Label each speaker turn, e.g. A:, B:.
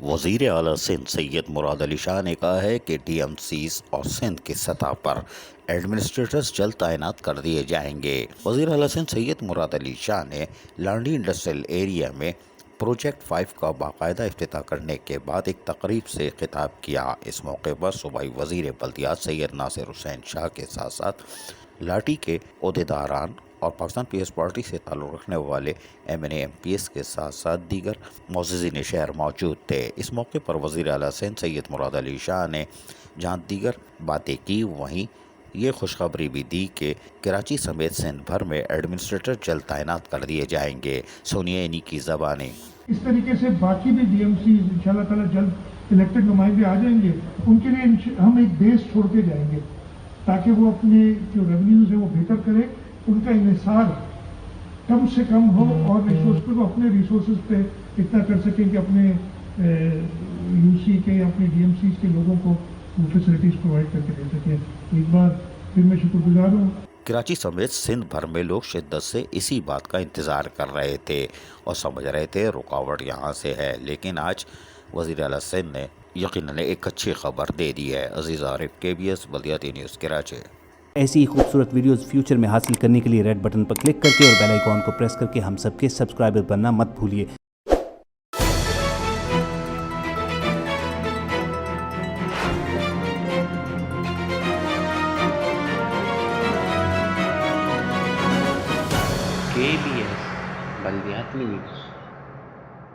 A: وزیر اعلیٰ سندھ سید مراد علی شاہ نے کہا ہے کہ ڈی ایم سیز اور سندھ کی سطح پر ایڈمنسٹریٹرز جلد تعینات کر دیے جائیں گے۔ وزیر اعلیٰ سندھ سید مراد علی شاہ نے لانڈی انڈسٹریل ایریا میں پروجیکٹ 5 کا باقاعدہ افتتاح کرنے کے بعد ایک تقریب سے خطاب کیا۔ اس موقع پر صوبائی وزیر بلدیات سید ناصر حسین شاہ کے ساتھ ساتھ لاٹھی کے عہدیداران اور پاکستان پیپلز پارٹی سے تعلق رکھنے والے M N A M P S کے ساتھ ساتھ دیگر معززین شہر موجود تھے۔ اس موقع پر وزیر اعلیٰ سندھ سید مراد علی شاہ نے جہاں دیگر باتیں کی، وہیں یہ خوشخبری بھی دی کہ کراچی سمیت سندھ بھر میں ایڈمنسٹریٹر جلد تعینات کر دیے جائیں گے۔ سنیے انہی کی زبانیں۔
B: اس طریقے سے باقی بھی ڈی ایم سی انشاءاللہ تعالی جلد الیکٹڈ نمائندے آ جائیں گے، ان کے لیے ہم ایک بیس چھوڑ کے جائیں گے تاکہ وہ اپنے جو ریونیوز ہیں وہ بہتر کرے، ان کا انحصار کم سے کم ہو اور ریسورس پہ وہ اپنے ریسورسز پہ اتنا کر سکیں کہ اپنے یو سی کے یا اپنے ڈی ایم سیز کے لوگوں کو وہ فیسلٹیز پرووائڈ کر کے دے سکیں۔ ایک بار پھر میں شکر گزار ہوں۔
A: کراچی سمیت سندھ بھر میں لوگ شدت سے اسی بات کا انتظار کر رہے تھے اور سمجھ رہے تھے رکاوٹ یہاں سے ہے، لیکن آج وزیر اعلیٰ سندھ نے یقیناً ایک اچھی خبر دے دی ہے۔ عزیز عارف، KBS بلدیاتی نیوز، کراچی۔
C: ایسی ہی خوبصورت ویڈیوز فیوچر میں حاصل کرنے کے لیے ریڈ بٹن پر کلک کر کے اور بیل آئیکن کو پریس کر کے ہم سب کے سبسکرائبر بننا مت بھولیے۔
D: KBS بلدیاتی نیوز۔